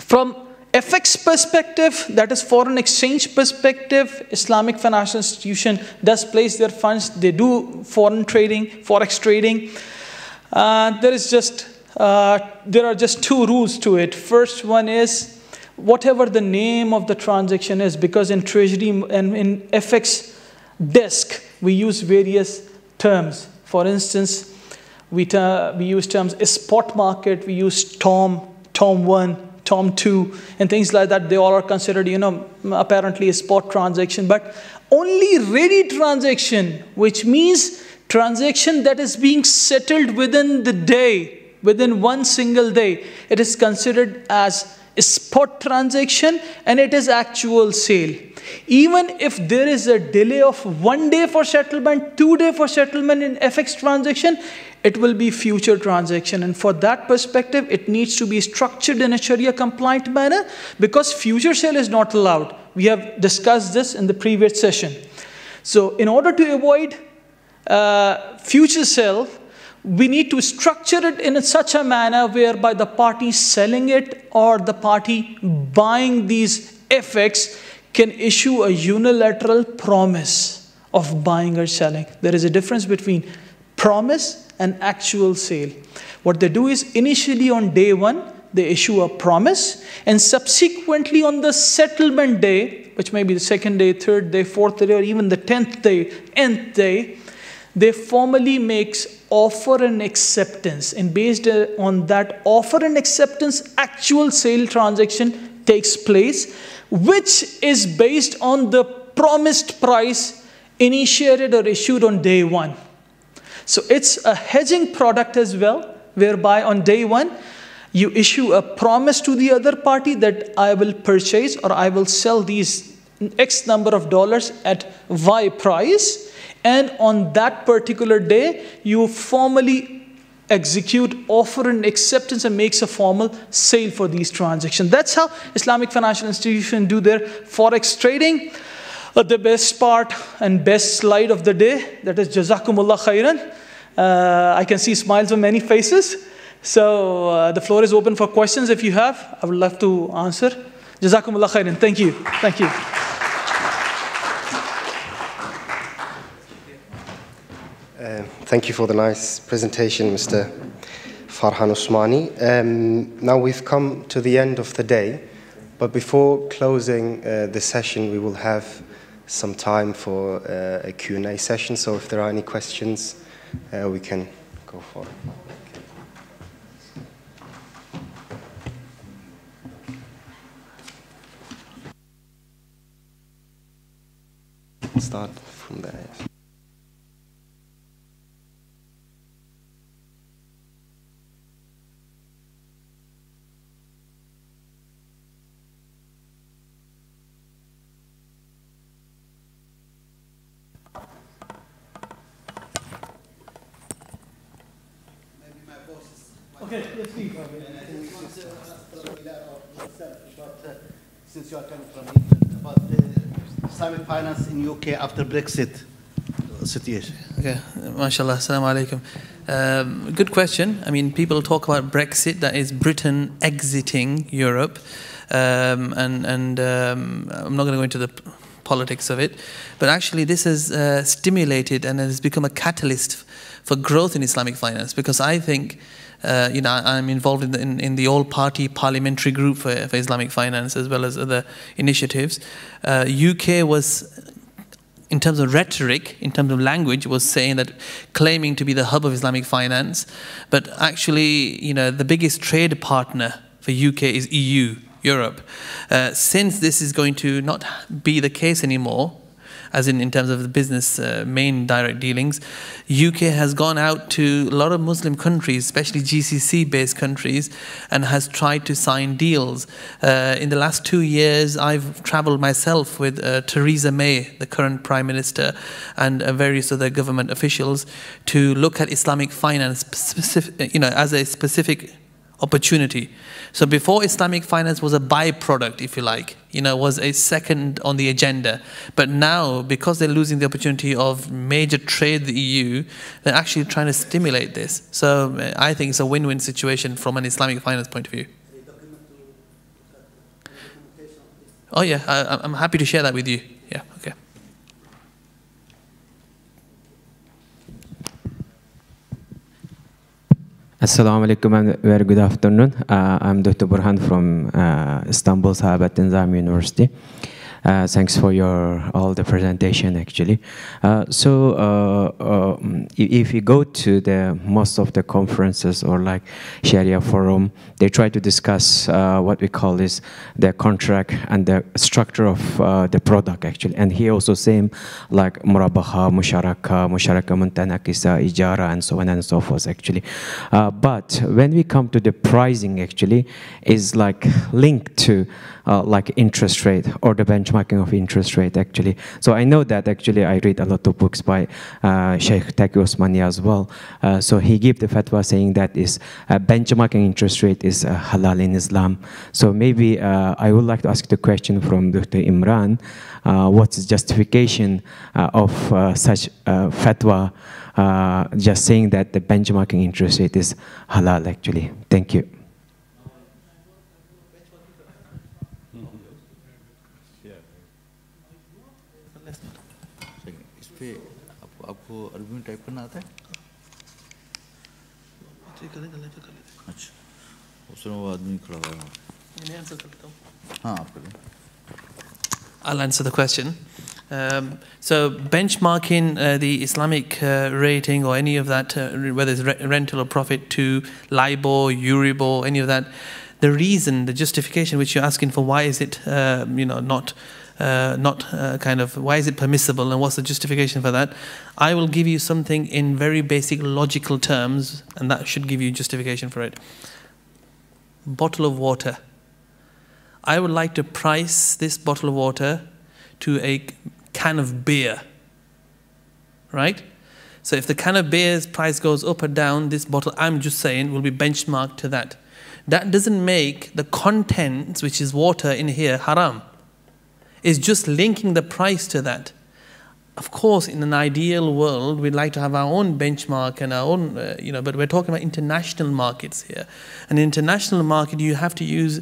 From FX perspective, that is foreign exchange perspective, Islamic financial institution does place their funds. They do foreign trading, forex trading. There are just two rules to it. First one is whatever the name of the transaction is, because in treasury and in FX desk we use various terms. For instance, we use terms spot market, we use TOM1, TOM2, and things like that. They all are considered, apparently a spot transaction. But only ready transaction, which means transaction that is being settled within the day, within one single day, it is considered as a spot transaction and it is actual sale. Even if there is a delay of 1 day for settlement, 2 days for settlement in FX transaction, it will be future transaction. And for that perspective, it needs to be structured in a Sharia compliant manner, because future sale is not allowed. We have discussed this in the previous session. So in order to avoid future sale, we need to structure it in such a manner whereby the party selling it or the party buying these FX can issue a unilateral promise of buying or selling. There is a difference between promise and actual sale. What they do is initially on day one, they issue a promise, and subsequently on the settlement day, which may be the 2nd day, 3rd day, 4th day, or even the 10th day, nth day, they formally makes offer and acceptance, and based on that offer and acceptance, actual sale transaction takes place, which is based on the promised price initiated or issued on day one. So it's a hedging product as well, whereby on day one, you issue a promise to the other party that I will purchase or I will sell these X number of dollars at Y price. And on that particular day, you formally execute offer and acceptance and makes a formal sale for these transactions. That's how Islamic financial institutions do their forex trading. The best part and best slide of the day, that is Jazakumullah khairan. I can see smiles on many faces. So the floor is open for questions if you have. I would love to answer. Jazakumullah khairan. Thank you. Thank you. Thank you for the nice presentation, Mr. Farhan Usmani. Now we've come to the end of the day, but before closing the session, we will have some time for a Q&A session. So if there are any questions, we can go for it. Start from there. Okay, let's see. Since you are coming from Egypt, about Islamic finance in UK after Brexit situation. Okay, mashallah, assalamu alaikum. Good question. I mean, people talk about Brexit, that is Britain exiting Europe, and I'm not going to go into the politics of it, but actually this has stimulated and has become a catalyst for growth in Islamic finance, because I think I'm involved in the all-party parliamentary group for Islamic finance as well as other initiatives. UK was, in terms of rhetoric, in terms of language, was saying that, claiming to be the hub of Islamic finance, but actually, the biggest trade partner for UK is EU, Europe. Since this is going to not be the case anymore, as in terms of the business main direct dealings, UK has gone out to a lot of Muslim countries, especially GCC-based countries, and has tried to sign deals. In the last 2 years, I've traveled myself with Theresa May, the current Prime Minister, and various other government officials to look at Islamic finance as a specific opportunity. So before, Islamic finance was a byproduct, if you like, was a second on the agenda. But now, because they're losing the opportunity of major trade with the EU, they're actually trying to stimulate this. So I think it's a win-win situation from an Islamic finance point of view. Oh yeah, I'm happy to share that with you. Yeah, okay. Assalamu alaikum and very good afternoon. I'm Dr. Burhan from Istanbul Sahabat Nizam University. Thanks for all the presentation actually. If you go to most of the conferences or like Sharia forum, they try to discuss what we call is the contract and the structure of the product actually. And here also same like murabaha, musharaka muntanakisa, ijara, and so on and so forth actually. But when we come to the pricing actually, is like linked to like interest rate or the benchmarking of interest rate actually. So I know that actually I read a lot of books by Sheikh Taqi Osmani as well. So he gave the fatwa saying that is benchmarking interest rate is halal in Islam. So maybe I would like to ask the question from Dr. Imran, what's the justification of such fatwa just saying that the benchmarking interest rate is halal actually? Thank you. आपको अरबी में type करना आता है? अच्छा, उसमें वो आदमी खड़ा हुआ है। हाँ, आप करें। I'll answer the question. So benchmarking the Islamic rating or any of that, whether it's rental or profit to LIBOR, Euribor, any of that, the reason, the justification which you're asking for, why is it why is it permissible and what's the justification for that? I will give you something in very basic logical terms and that should give you justification for it. Bottle of water. I would like to price this bottle of water to a can of beer, right? So if the can of beer's price goes up or down, this bottle, I'm just saying, will be benchmarked to that. That doesn't make the contents, which is water in here, haram. It's just linking the price to that. Of course, in an ideal world, we'd like to have our own benchmark and our own, but we're talking about international markets here. An international market, you have to use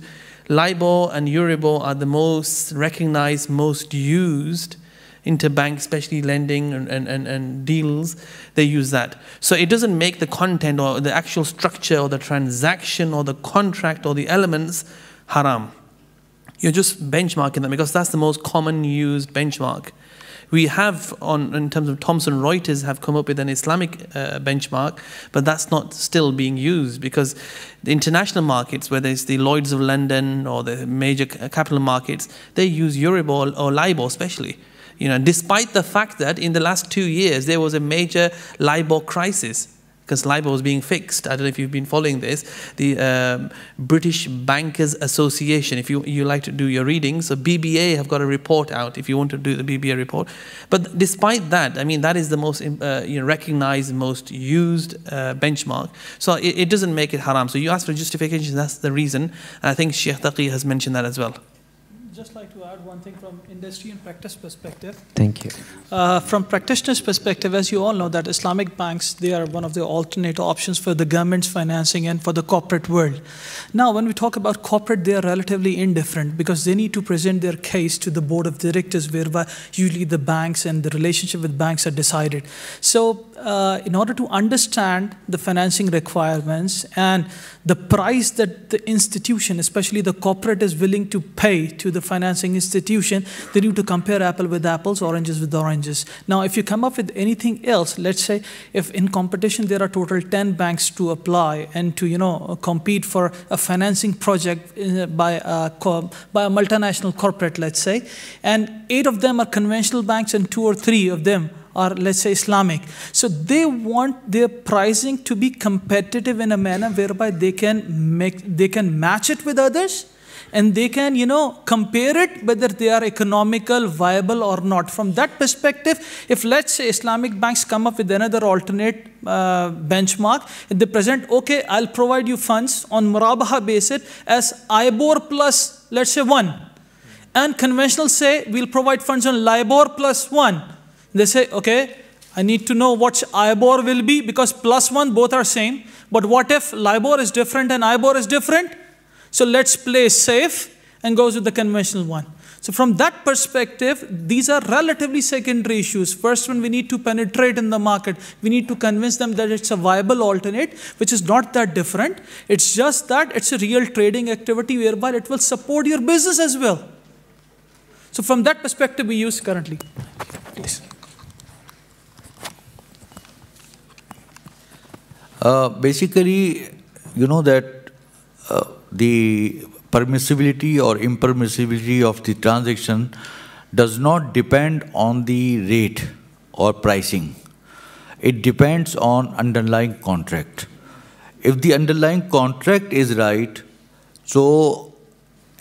LIBOR and Euribor are the most recognized, most used interbank, especially lending and deals, they use that. So it doesn't make the content or the actual structure or the transaction or the contract or the elements haram. You're just benchmarking them because that's the most common used benchmark. We have, in terms of Thomson Reuters, have come up with an Islamic benchmark, but that's not still being used because the international markets, whether it's the Lloyds of London or the major capital markets, they use Euribor or LIBOR especially. Despite the fact that in the last 2 years there was a major LIBOR crisis because LIBOR was being fixed. I don't know if you've been following this. The British Bankers Association, if you like to do your readings, so BBA have got a report out if you want to do the BBA report. But despite that, I mean, that is the most recognized, most used benchmark. So it doesn't make it haram. So you ask for justification, that's the reason. And I think Sheikh Taqi has mentioned that as well. Just like to add one thing from industry and practice perspective. Thank you. From practitioners' perspective, as you all know, that Islamic banks, they are one of the alternate options for the government's financing and for the corporate world. Now, when we talk about corporate, they are relatively indifferent because they need to present their case to the board of directors, whereby usually the banks and the relationship with banks are decided. So, in order to understand the financing requirements and the price that the institution, especially the corporate, is willing to pay to the financing institution, they need to compare apple with apples, oranges with oranges. Now, if you come up with anything else, let's say if in competition there are total 10 banks to apply and to compete for a financing project by a multinational corporate, let's say, and 8 of them are conventional banks and 2 or 3 of them are, let's say, Islamic. So they want their pricing to be competitive in a manner whereby they can match it with others, and they can, compare it whether they are economical, viable or not. From that perspective, if let's say Islamic banks come up with another alternate benchmark, if they present, okay, I'll provide you funds on murabaha basis as IBOR plus, let's say, 1. And conventional say, we'll provide funds on LIBOR plus 1. They say, okay, I need to know what IBOR will be because plus 1, both are same. But what if LIBOR is different and IBOR is different? So let's play safe and goes with the conventional one. So from that perspective, these are relatively secondary issues. First one, we need to penetrate in the market. We need to convince them that it's a viable alternate, which is not that different. It's just that it's a real trading activity whereby it will support your business as well. So from that perspective, we use currently. Please. Basically, you know that the permissibility or impermissibility of the transaction does not depend on the rate or pricing. It depends on underlying contract. If the underlying contract is right, so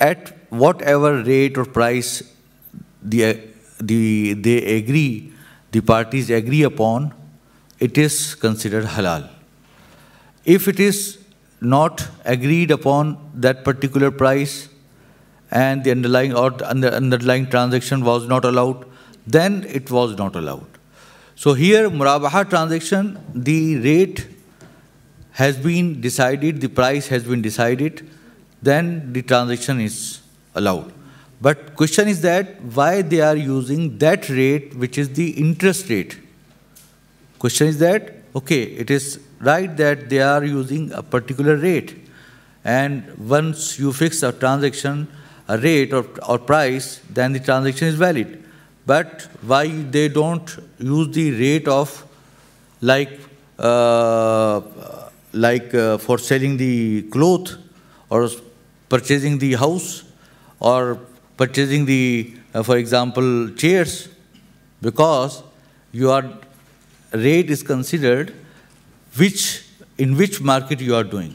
at whatever rate or price the parties agree upon, it is considered halal. If it is not agreed upon that particular price and the underlying transaction was not allowed, then it was not allowed. So here, murabaha transaction, the rate has been decided, the price has been decided, then the transaction is allowed. But question is that why they are using that rate, which is the interest rate. Question is that, okay, it is right that they are using a particular rate. And once you fix a transaction, a rate or price, then the transaction is valid. But why they don't use the rate of for selling the cloth or purchasing the house or purchasing the, for example, chairs? Because your rate is considered in which market you are doing.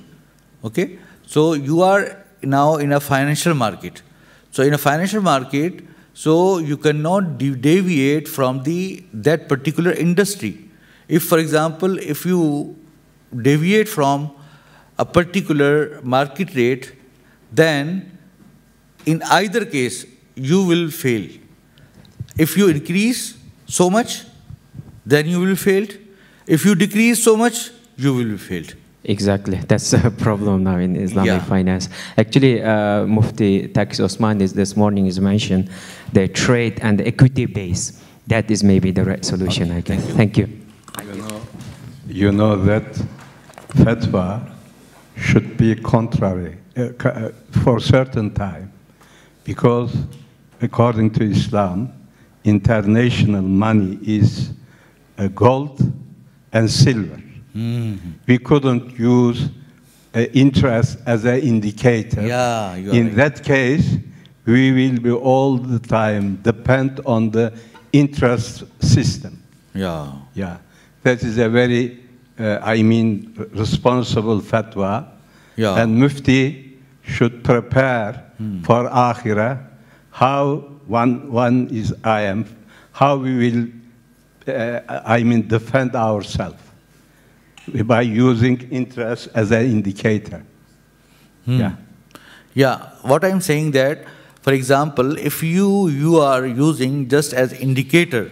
Okay? So you are now in a financial market. So in a financial market, so you cannot deviate from that particular industry. If, for example, if you deviate from a particular market rate, then in either case, you will fail. If you increase so much, then you will fail. If you decrease so much, you will be failed. Exactly. That's a problem now in Islamic finance. Actually, Mufti Taqi Osman this morning is mentioned the trade and the equity base. That is maybe the right solution, I guess. Thank you. You know that fatwa should be contrary for a certain time, because according to Islam, international money is gold and silver. We couldn't use interest as an indicator. In that case, we will be all the time depend on the interest system. That is a very, responsible fatwa. And Mufti should prepare for Akhirah how how we will, defend ourselves by using interest as an indicator. What I'm saying that, for example, if you are using just as indicator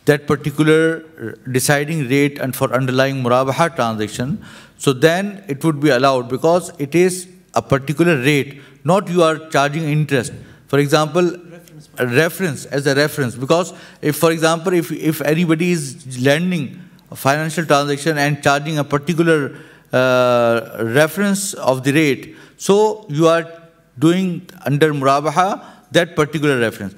that particular deciding rate and for underlying murabaha transaction, so then it would be allowed because it is a particular rate, not you are charging interest. For example, a reference as a reference, because if, for example, if anybody is lending a financial transaction and charging a particular reference of the rate, so you are doing under murabaha that particular reference.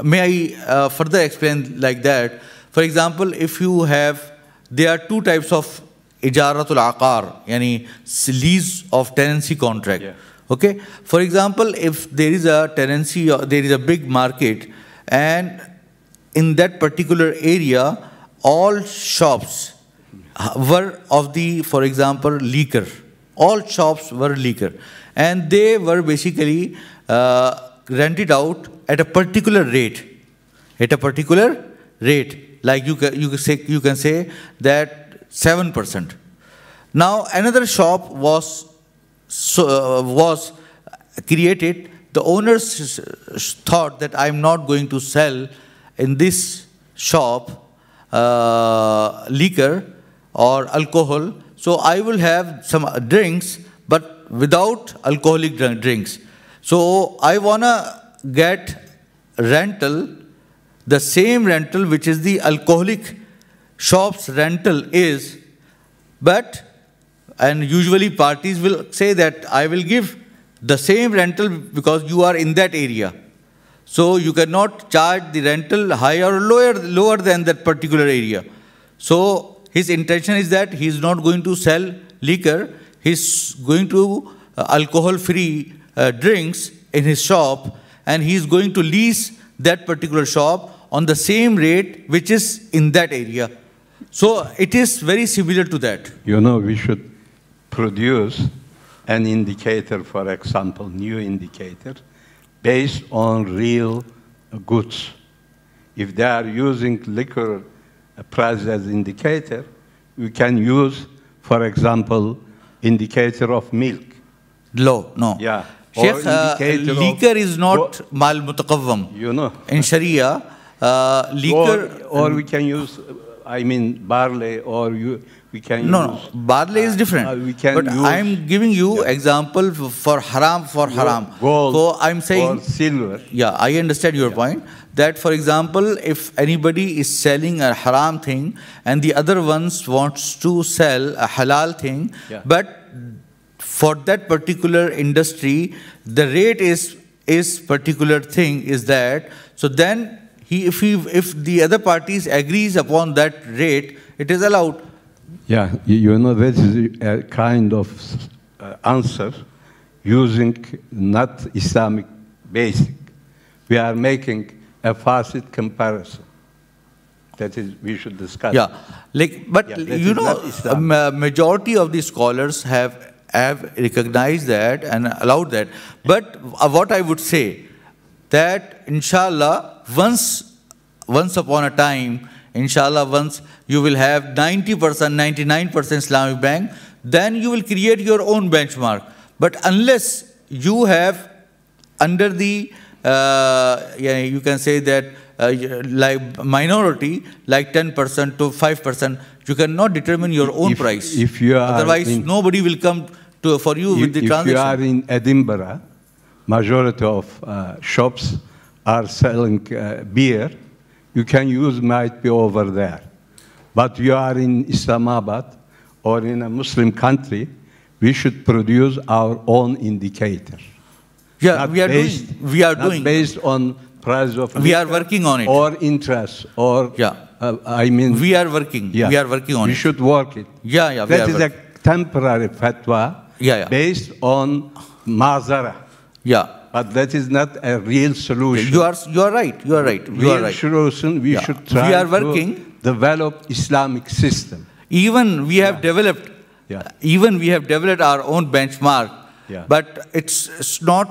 May I further explain like that? For example, if you have, there are two types of ijaratul aqar, yani lease of tenancy contract. Okay. For example, if there is a tenancy, or there is a big market, and in that particular area, all shops were of the, for example, liquor. All shops were liquor, and they were basically rented out at a particular rate. At a particular rate, like you can say that 7%. Now another shop was created. The owners thought that I'm not going to sell in this shop liquor or alcohol, so I will have some drinks, but without alcoholic drinks. So I wanna get rental, the same rental which is the alcoholic shop's rental is, and usually parties will say that I will give the same rental because you are in that area. So you cannot charge the rental higher or lower than that particular area. So his intention is that he is not going to sell liquor, he is going to alcohol-free drinks in his shop, and he is going to lease that particular shop on the same rate which is in that area. So it is very similar to that. You know, we should produce an indicator, for example, new indicator, based on real goods. If they are using liquor price as indicator, we can use, for example, indicator of milk. Low, no. Yeah. Sheikh, liquor is not mal mutaqawwam. You know. In Sharia, liquor... Or we can use, I mean, barley, or we can use... No, barley is different. We can but I am giving you example for haram, Gold, so I am saying... or silver. Yeah, I understand your point. That, for example, if anybody is selling a haram thing, and the other ones wants to sell a halal thing, but for that particular industry, the rate is particular thing is that, so then if the other parties agrees upon that rate, it is allowed. Yeah, you know, that is a kind of answer using not Islamic basic. We are making a facet comparison. That is, we should discuss. Yeah, but you know, majority of the scholars have recognized that and allowed that. But what I would say, that inshallah, once upon a time, inshallah, once you will have 90%, 99% Islamic bank, then you will create your own benchmark. But unless you have under the, you can say that like minority, like 10% to 5%, you cannot determine your own price. If you are otherwise, nobody will come for you with the transaction. If you are in Edinburgh, majority of shops are selling beer. You can use might be over there. But you are in Islamabad or in a Muslim country, we should produce our own indicator. Yeah, not we are doing. Based on price of we are working on it. Or interest, or I mean. We are working. Yeah, we are working on it. We should work it. Yeah. That is a temporary fatwa based on mazara. Yeah. But that is not a real solution. You are right. You are right. Real solution, we should try to develop Islamic system. Even we have developed. Even we have developed our own benchmark. But it's not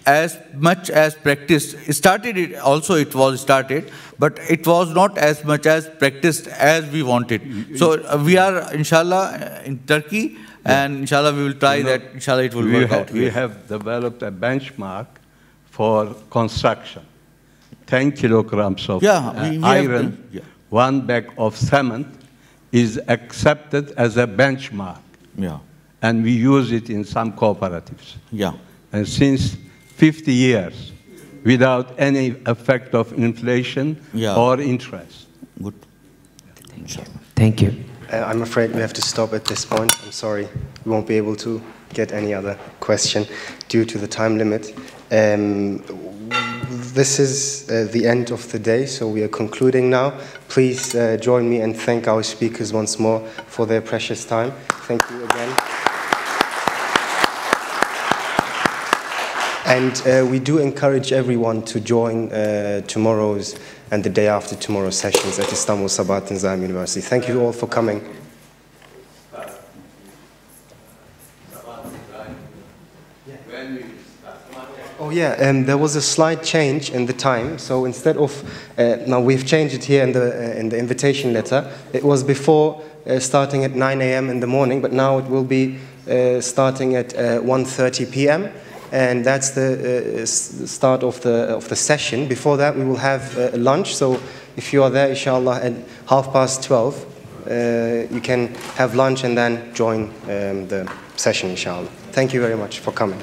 as much as practiced. It was started, but it was not as much as practiced as we wanted. So we are, inshallah, in Turkey, and inshallah we will try that. Inshallah it will work out. We have developed a benchmark for construction. 10 kilograms of iron, 1 bag of cement is accepted as a benchmark. And we use it in some cooperatives. And since 50 years, without any effect of inflation or interest. Good. Thank you. I'm afraid we have to stop at this point. I'm sorry, we won't be able to get any other question due to the time limit. This is the end of the day, so we are concluding now. Please join me and thank our speakers once more for their precious time. Thank you again. And we do encourage everyone to join tomorrow's and the day after tomorrow's sessions at Istanbul Sabahat Nizam University. Thank you all for coming. Oh yeah, there was a slight change in the time. So instead of, now we've changed it here in the invitation letter. It was before starting at 9 a.m. in the morning, but now it will be starting at 1:30 p.m. And that's the start of the session. Before that, we will have lunch. So if you are there, inshallah, at 12:30, you can have lunch and then join the session, inshallah. Thank you very much for coming.